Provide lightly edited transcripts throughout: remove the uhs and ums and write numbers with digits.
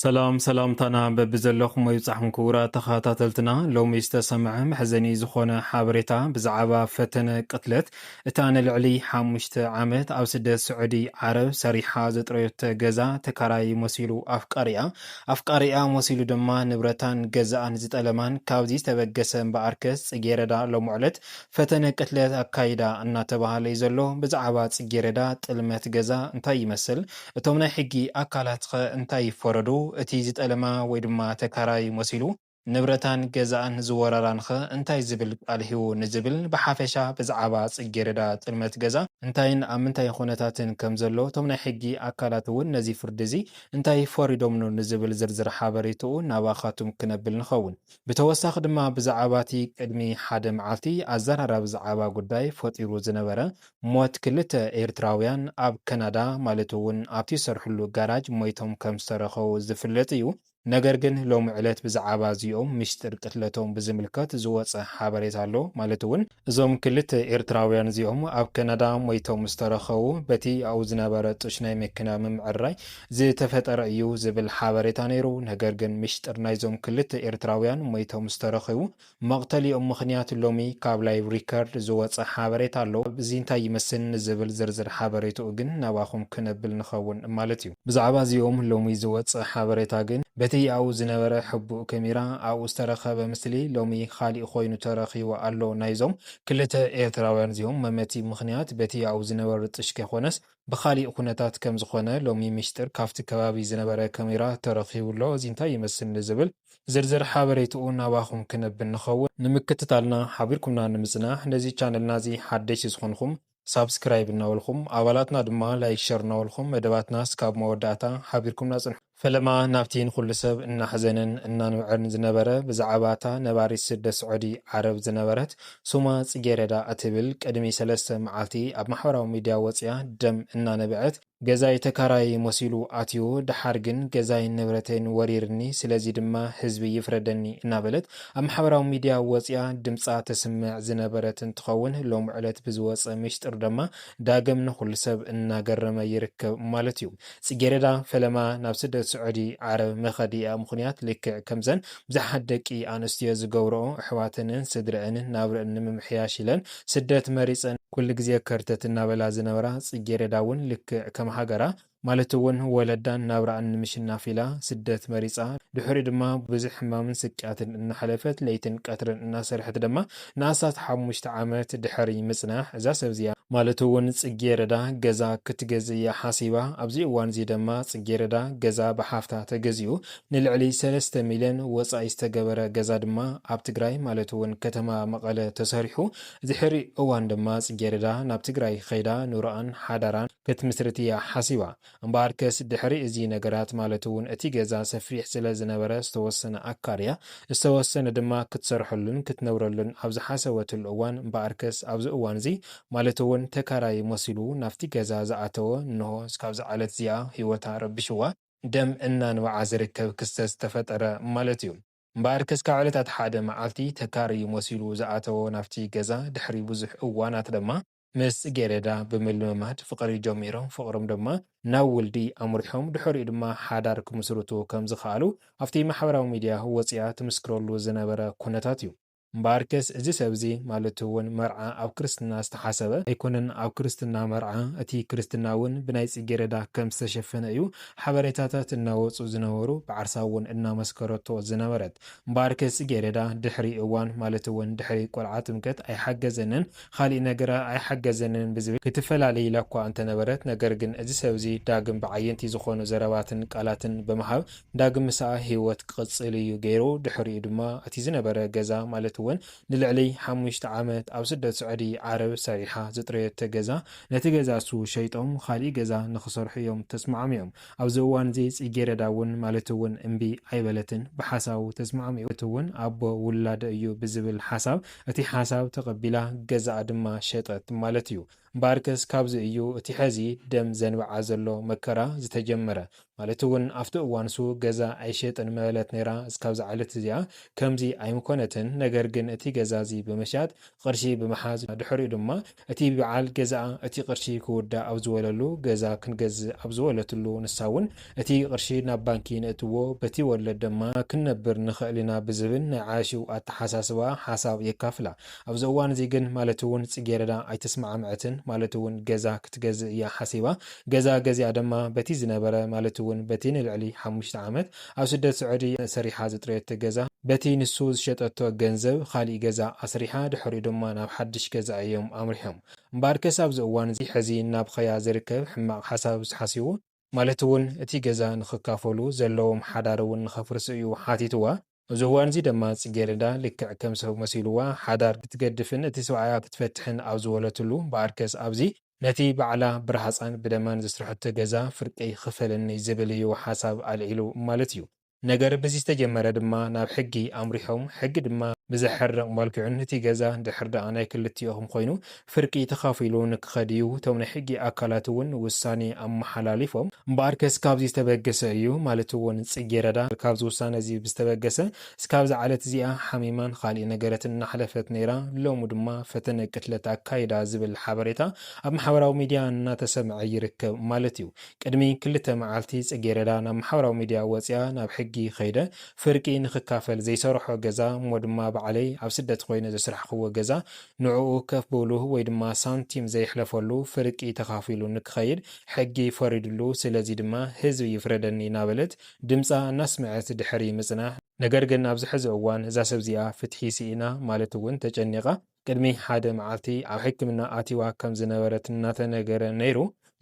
ሰላም ታና በብዘለኹም ወይብጻሕኩም ክቡራት ተኸታተልትና ሎሚ ዝተሰምዐ መሕዘኒ ዝኾነ ሓበሬታ ብዛዕባ ፈተነ ቅትለት እታ ንልዕሊ 5 ዓመት ኣብ ስደት ስዑዲ ዓረብ ሰሪሓ ዘጥረየቶ ገዛ ተካራይ መሲሉ ኣፍቃሪኣ መሲሉ ድማ ንብረታን ገዛኣን ዝጠለማን ካብዚ ዝተበገሰ እምበኣርከስ ጽጌረዳ ሎሙዕለት ፈተነ ቅትለት ኣካይዳ እናተባሃለ እዩ ዘሎ። ብዛዕባ ጽጌረዳ ጥልመት ገዛ እንታይ ይመስል? እቶም ናይ ሕጊ ኣካላት ኸ እንታይ ይፈረዱ? እቲ ዝጠለማ ወይ ድማ ተካራይ መሲሉ ንብረታን ገዛኣን ዝወረራን ኸ እንታይ ዝብል ቃል ሂቡ ንዝብል ብሓፈሻ ብዛዕባ ጽጌረዳ ጥልመት ገዛ እንታይን ኣብ ምንታይ ኩነታትን ከም ዘሎ እቶም ናይ ሕጊ ኣካላት እውን ነዚ ፍርዲ እዚ እንታይ ፈሪዶምኑ ንዝብል ዝርዝር ሓበሬትኡ ናባኻቱም ክነብል ንኸውን። ብተወሳኺ ድማ ብዛዕባ እቲ ቅድሚ ሓደ መዓልቲ ኣዘራርባ ብዛዕባ ጉዳይ ፈጢሩ ዝነበረ ሞት ክልተ ኤርትራውያን ኣብ ካናዳ ማለት እውን ኣብቲ ዝሰርሕሉ ጋራጅ ሞይቶም ከም ዝተረኸቡ ዝፍለጥ እዩ። ነገር ግን ሎሚ ዕለት ብዛዕባ እዚኦም ምስጢር ቅትለቶም ብዝምልከት ዝወፀ ሓበሬታ ኣሎ። ማለት እውን እዞም ክልተ ኤርትራውያን እዚኦም ኣብ ካናዳ ሞይቶም ዝተረኸቡ በቲ ኣብኡ ዝነበረ ጡሽ ናይ መኪና ምምዕራይ ዝተፈጠረ እዩ ዝብል ሓበሬታ ነይሩ። ነገር ግን ምስጢር ናይዞም ክልተ ኤርትራውያን ሞይቶም ዝተረኸቡ መቕተሊኦም ምኽንያት ሎሚ ካብ ላይቭ ሪከርድ ዝወፀ ሓበሬታ ኣሎ። እዚ እንታይ ይመስል ዝብል ዝርዝር ሓበሬትኡ ግን ናባኹም ክነብል ንኸውን ማለት እዩ። ብዛዕባ እዚኦም ሎሚ ዝወፀ ሓበሬታ ግን በቲ ኣብኡ ዝነበረ ሕቡእ ካሜራ ኣብኡ ዝተረኸበ ምስሊ ሎሚ ካሊእ ኮይኑ ተረኺቡ ኣሎ። ናይዞም ክልተ ኤርትራውያን እዚኦም መመቲ ምኽንያት በቲ ኣብኡ ዝነበረ ጡሽ ከይኮነስ ብካሊእ ኩነታት ከም ዝኾነ ሎሚ ምስጢር ካብቲ ከባቢ ዝነበረ ካሜራ ተረኺቡሎ። እዚ እንታይ ይመስል ዝብል ዝርዝር ሓበሬትኡ ናባኹም ክነብል ንኸውን። ንምክትታልና ሓቢርኩምና ንምጽናሕ ነዚ ቻነልና እዚ ሓደሽ ዝኾንኩም ሳብስክራይብ እናበልኩም ኣባላትና ድማ ላይክ ሸር እናበልኩም መደባትና ስካብ መወዳእታ ሓቢርኩምና ጽንሑ። ፈለማ ናብቲን ኩሉ ሰብ እናሕዘንን እናንውዕን ዝነበረ ብዛዕባታ ነባሪት ስደት ስዑዲ ዓረብ ዝነበረት ሱማ ጽጌረዳ እትብል ቅድሚ 3 መዓልቲ ኣብ ማሕበራዊ ሚድያ ወፅያ ደም እናነብዐት ገዛይ ተካራይ መሲሉ ኣትዩ ድሓር ግን ገዛይ ንብረተይን ወሪርኒ ስለዚ ድማ ህዝቢ ይፍረደኒ እናበለት ኣብ ማሕበራዊ ሚድያ ወፅያ ድምፃ ተስምዕ ዝነበረት እንትኸውን ሎሚ ዕለት ብዝወፀ ምስጢር ድማ ዳግም ንኩሉ ሰብ እናገረመ ይርከብ ማለት እዩ። ጽጌረዳ ፈለማ ናብ ስደት ስዑዲ ዓረብ መኸዲኣ ምኽንያት ልክዕ ከምዘን ብዙሓት ደቂ ኣንስትዮ ዝገብርኦ ኣሕዋተንን ስድረአንን ናብረአን ንምምሕያሽ ኢለን ስደት መሪፀን ኩሉ ግዜ ከርተት እናበላ ዝነበራ ጽጌረዳ እውን ልክዕ ከም ሃገራ ማለት እውን ወለዳን ናብራን ንምሽናፍ ኢላ ስደት መሪፃ ድሕሪ ድማ ብዙሕ ሕማምን ስቅያትን እናሓለፈት ለይትን ቀትርን እናሰርሐት ድማ ንኣሳት 5 ዓመት ድሕሪ ምጽናሕ እዛ ሰብዚያ ማለት እውን ጽጌረዳ ገዛ ክትገዝእ ሓሲባ ኣብዚ እዋን እዚ ድማ ጽጌረዳ ገዛ ብሓፍታ ተገዚኡ ንልዕሊ 3 ሚልዮን ወጻኢ ዝተገበረ ገዛ ድማ ኣብ ትግራይ ማለት እውን ከተማ መቐለ ተሰሪሑ ድሕሪ እዋን ድማ ጽጌረዳ ናብ ትግራይ ኸይዳ ኑሮኣን ሓዳራን ክትምስርት እያ ሓሲባ። እምበኣርከስ ድሕሪ እዚ ነገራት ማለት እውን እቲ ገዛ ሰፊሕ ስለ ዝነበረ ዝተወሰነ ኣካርያ ዝተወሰነ ድማ ክትሰርሐሉን ክትነብረሉን ኣብ ዝሓሰበትሉ እዋን እምበኣርከስ ኣብዚ እዋን እዚ ማለት እውን ተካራይ መሲሉ ናፍቲ ገዛ ዝኣተወ እንሆ እስካብ ዝዓለት እዚኣ ሂወታ ረቢሽዋ ደም እናንበዓ ዝርከብ ክስተት ዝተፈጠረ ማለት እዩ። እምበኣርከስ ካብ ዕለታት ሓደ መዓልቲ ተካራይ መሲሉ ዝኣተወ ናፍቲ ገዛ ድሕሪ ብዙሕ እዋናት ድማ ምስ ጽጌረዳ ብምልምማድ ፍቕሪ ጀሚሮም ፍቕሮም ድማ ናብ ውልዲ ኣምሪሖም ድሕሪኡ ድማ ሓዳር ክምስርቱ ከም ዝኽኣሉ ኣብቲ ማሕበራዊ ሚድያ ወፅያ ትምስክረሉ ዝነበረ ኩነታት እዩ። እምበኣርከስ እዚ ሰብዚ ማለት እውን መርዓ ኣብ ክርስትና ዝተሓሰበ ኣይኮነን ኣብ ክርስትና መርዓ እቲ ክርስትና እውን ብናይ ጽጌረዳ ከም ዝተሸፈነ እዩ ሓበሬታታት እናወፁ ዝነበሩ ብዓርሳ እውን እናመስከረቶ ዝነበረት። እምበኣርከስ ጽጌረዳ ድሕሪ እዋን ማለት እውን ድሕሪ ቆልዓ ጥምቀት ኣይሓገዘንን ካሊእ ነገር ኣይሓገዘንን ብዝብል ክትፈላለይ ኢላ እኳ እንተነበረት ነገር ግን እዚ ሰብዚ ዳግም ብዓየንቲ ዝኾኑ ዘረባትን ቃላትን ብምሃብ ዳግም ምስኣ ሂወት ክቕጽል እዩ ገይሩ ድሕሪኡ ድማ እቲ ዝነበረ ገዛ ማለት እውን ንልዕሊ 5 ዓመት ኣብ ስደት ስዑዲ ዓረብ ሰሪሓ ዝጥረየቶ ገዛ ነቲ ገዛ እሱ ሸይጦም ካሊእ ገዛ ንኽሰርሑ እዮም ተስማዕሚኦም። ኣብዚ እዋን እዚ ጽጌረዳ እውን ማለት እውን እምቢ ኣይበለትን ብሓሳቡ ተስማዕሚኡ እውን ኣቦ ውላደ እዩ ብዝብል ሓሳብ እቲ ሓሳብ ተቐቢላ ገዛ ድማ ሸጠት ማለት እዩ። እምበኣርከስ ካብዚ እዩ እቲ ሕዚ ደም ዘንብዓ ዘሎ መከራ ዝተጀመረ ማለት እውን ኣብቲ እዋንሱ ገዛ ኣይሸጥን መበለት ነይራ እስካብ ዝዓለት እዚኣ ከምዚ ኣይምኮነትን ነገር ግን እቲ ገዛ እዚ ብምሻጥ ቅርሺ ብምሓዝ ድሕሪኡ ድማ እቲ በዓል ገዛኣ እቲ ቅርሺ ክውዳእ ኣብ ዝበለሉ ገዛ ክንገዝእ ኣብ ዝበለትሉ ንሳ እውን እቲ ቅርሺ ናብ ባንኪ ነእትዎ በቲ ወለድ ድማ ክንነብር ንኽእል ኢና ብዝብል ናይ ዓሽው ኣተሓሳስባ ሓሳብ የካፍላ ኣብዚ እዋን እዚ ግን ማለት እውን ፅጌረዳ ኣይተስማዓምዐትን ማለት እውን ገዛ ክትገዝእ እያ ሓሲባ ገዛ ገዚኣ ድማ በቲ ዝነበረ ማለት እውን በቲ ንልዕሊ 5 ዓመት ኣብ ስደት ስዑዲ ሰሪሓ ዝጥረየቶ ገዛ በቲ ንሱ ዝሸጠቶ ገንዘብ ካሊእ ገዛ ኣስሪሓ ድሕሪኡ ድማ ናብ ሓድሽ ገዛ እዮም ኣምሪሖም እምበኣርከስ ኣብዚ እዋን እዚ ሕዚ ናብ ኸያ ዝርከብ ሕማቕ ሓሳብ ዝሓሲቡ ማለት እውን እቲ ገዛ ንክካፈሉ ዘለዎም ሓዳር እውን ንኸፍርስ እዩ ሓቲትዋ እዚ እዋን እዚ ድማ ፅጌረዳ ልክዕ ከም ሰብ መሲልዋ ሓዳር ክትገድፍን እቲ ሰብኣያ ክትፈትሕን ኣብ ዝበለትሉ እምበኣርከስ ኣብዚ ነቲ ባዕላ ብረሃፃን ብደማን ዝስርሐቶ ገዛ ፍርቂ ክፈለኒ ዝብል እዩ ሓሳብ ኣልዒሉ ማለት እዩ ነገር በዚ ዝተጀመረ ድማ ናብ ሕጊ ኣምሪሖም ሕጊ ድማ ብዘሕርቕ መልክዑን እቲ ገዛ ድሕር ደኣ ናይ ክልቲኦም ኮይኑ ፍርቂ ተኻፊሉ ንክኸድዩ እቶም ናይ ሕጊ ኣካላት እውን ውሳኔ ኣመሓላሊፎም እምበኣርከስ ካብዚ ዝተበገሰ እዩ ማለት እውን ፅጌረዳ ካብዚ ውሳነ እዚ ብዝተበገሰ እስካብ ዝዓለት እዚኣ ሓሚማን ካሊእ ነገረትን እናሕለፈት ነይራ ሎሚ ድማ ፈተነ ቅትለት ኣካይዳ ዝብል ሓበሬታ ኣብ ማሕበራዊ ሚድያ እናተሰምዐ ይርከብ ማለት እዩ ቅድሚ 2 መዓልቲ ፅጌረዳ ናብ ማሕበራዊ ሚድያ ወፅያ ናብ ሕጊ ከይደ ፍርቂ ንክካፈል ዘይሰርሖ ገዛ እሞ ድማ ባዕለይ ኣብ ስደት ኮይኑ ዘስራሕክዎ ገዛ ንዕኡ ከፍ ብብሉ ወይ ድማ ሳንቲም ዘይሕለፈሉ ፍርቂ ተኻፊሉ ንክኸይድ ሕጊ ፈሪድሉ ስለዚ ድማ ህዝቢ ይፍረደኒ እናበለት ድምፃ እናስምዐት ድሕሪ ምጽናሕ ነገር ግን ኣብዚ ሕዚ እዋን እዛ ሰብ እዚኣ ፍትሒ ሲኢና ማለት እውን ተጨኒቓ ቅድሚ 1 መዓልቲ ኣብ ሕክምና ኣቲዋ ከም ዝነበረት እናተነገረ ነይሩ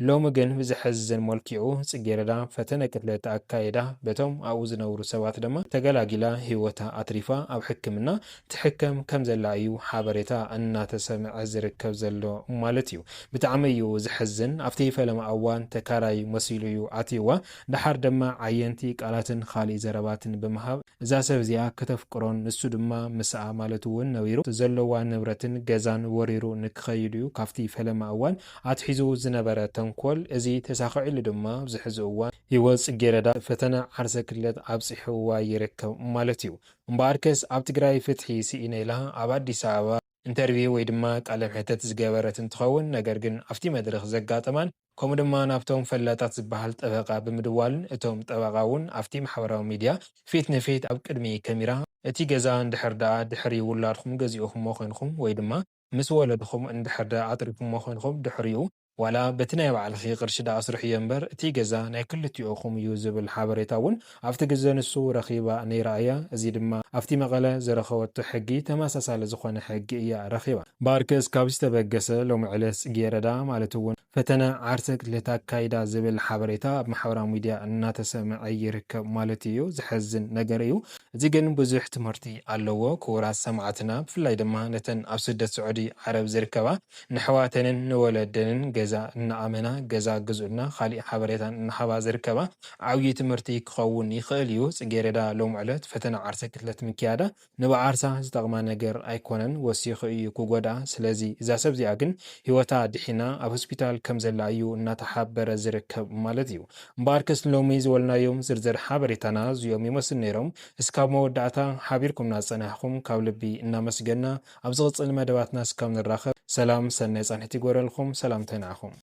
ሎሚ ግን ብዝሕዝን መልክዑ ፅጌረዳ ፈተነ ቅትለት ኣካይዳ በቶም ኣብኡ ዝነብሩ ሰባት ድማ ተገላጊላ ሂወታ ኣትሪፋ ኣብ ሕክምና ትሕከም ከም ዘላ እዩ ሓበሬታ እናተሰምዐ ዝርከብ ዘሎ ማለት እዩ ብጣዕሚ እዩ ዝሕዝን ኣብቲ ፈለማ እዋን ተካራይ መሲሉ እዩ ኣትይዋ ድሓር ድማ ዓየንቲ ቃላትን ካሊእ ዘረባትን ብምሃብ እዛ ሰብ እዚኣ ከተፍቅሮን ንሱ ድማ ምስኣ ማለት እውን ነቢሩ ዘለዋ ንብረትን ገዛን ወሪሩ ንክኸይድ እዩ ካብቲ ፈለማ እዋን ኣትሒዙ ዝነበረ ተንኮል እዚ ተሳኺዑሉ ድማ ኣብዚ ሕዚ እዋን ሂወት ፅጌረዳ ፈተነ ዓርሰ ክለት ኣብፂሕዋ ይርከብ ማለት እዩ እምበኣርከስ ኣብ ትግራይ ፍትሒ ሲኢነ ኢላ ኣብ ኣዲስ ኣበባ ኢንተርቪው ወይ ድማ ቃለ መሕተት ዝገበረት እንትኸውን ነገር ግን ኣብቲ መድረክ ዘጋጠማን ከምኡ ድማ ናብቶም ፈላጣት ዝበሃል ጠበቃ ብምድዋልን እቶም ጠበቃ እውን ኣብቲ ማሕበራዊ ሚድያ ፊት ንፊት ኣብ ቅድሚ ካሜራ እቲ ገዛ እንድሕር ደኣ ድሕሪ ውላድኩም ገዚእኹሞ ኮይንኩም ወይ ድማ ምስ ወለድኩም እንድሕር ደኣ ኣጥሪፍሞ ኮይንኩም ድሕሪኡ ዋላ በቲ ናይ ባዕልኺ ቅርሺ ዳ ኣስርሕ እየ እምበር እቲ ገዛ ናይ ክልቲኦኹም እዩ ዝብል ሓበሬታ እውን ኣብቲ ግዜ ንሱ ረኺባ ነይራ እያ እዚ ድማ ኣብቲ መቐለ ዝረኸበቶ ሕጊ ተመሳሳሊ ዝኾነ ሕጊ እያ ረኺባ እምበኣርከስ ካብዚ ዝተበገሰ ሎሚ ዕለት ፅጌረዳ ማለት እውን ፈተነ ዓርሰ ቅትለት ኣካይዳ ዝብል ሓበሬታ ኣብ ማሕበራዊ ሚድያ እናተሰምዐ ይርከብ ማለት እዩ ዝሕዝን ነገር እዩ እዚ ግን ብዙሕ ትምህርቲ ኣለዎ ክቡራት ሰማዕትና ብፍላይ ድማ ነተን ኣብ ስደት ስዑዲ ዓረብ ዝርከባ ንሕዋተንን ንወለደንን ገዛ እናኣመና ገዛ ግዝኡና ካሊእ ሓበሬታን እናሃባ ዝርከባ ዓብዪ ትምህርቲ ክኸውን ይኽእል እዩ ፅጌረዳ ሎሚ ዕለት ፈተነ ዓርሰ ቅትለት ምክያዳ ንባዓርሳ ዝጠቕማ ነገር ኣይኮነን ወሲኺ እዩ ክጎድኣ ስለዚ እዛ ሰብ እዚኣ ግን ሂወታ ድሒና ኣብ ሆስፒታል ከም ዘላ እዩ እናተሓበረ ዝርከብ ማለት እዩ እምበኣርከስ ሎሚ ዝበልናዮም ዝርዝር ሓበሬታና እዚኦም ይመስሉ ነይሮም እስካብ መወዳእታ ሓቢርኩምና ዝፀናሕኩም ካብ ልቢ እናመስገና ኣብ ዝቕፅል መደባትና እስካብ ንራኸብ ሰላም ሰናይ ፃንሕቲ ይጎረልኩም ሰላምታ ይንዓኹም